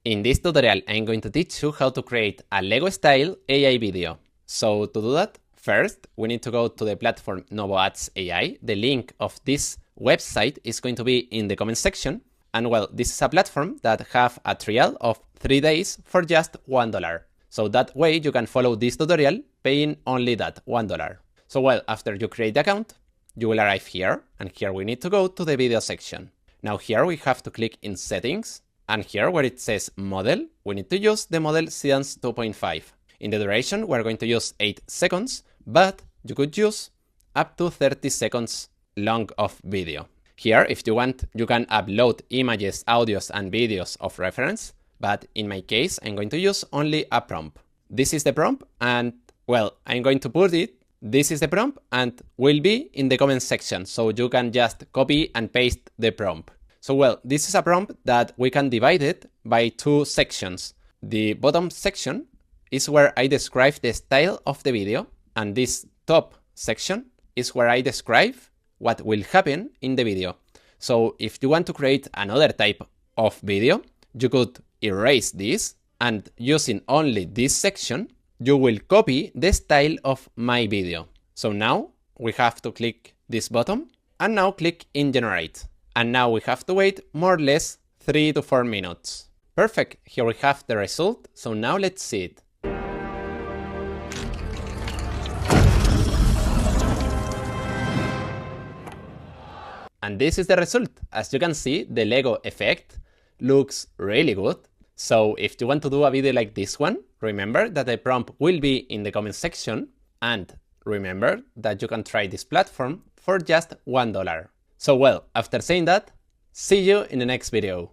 In this tutorial, I'm going to teach you how to create a Lego style AI video. So to do that, first, we need to go to the platform NovoAds AI. The link of this website is going to be in the comment section. And well, this is a platform that have a trial of 3 days for just $1. So that way you can follow this tutorial paying only that $1. So well, after you create the account, you will arrive here, and here we need to go to the video section. Now here we have to click in settings, and here where it says model, we need to use the model Seedance 2.5. In the duration, we're going to use 8 seconds, but you could use up to 30 seconds long of video. Here, if you want, you can upload images, audios, and videos of reference, but in my case, I'm going to use only a prompt. This is the prompt, and well, I'm going to put it. This is the prompt and will be in the comment section, so you can just copy and paste the prompt. So well, this is a prompt that we can divide it by 2 sections. The bottom section is where I describe the style of the video, and this top section is where I describe what will happen in the video. So if you want to create another type of video, you could erase this, and using only this section, you will copy the style of my video. So now we have to click this button and now click in generate. And now we have to wait more or less 3 to 4 minutes. Perfect, here we have the result. So now let's see it. And this is the result. As you can see, the Lego effect looks really good. So if you want to do a video like this one, remember that the prompt will be in the comment section, and remember that you can try this platform for just $1. So well, after saying that, see you in the next video.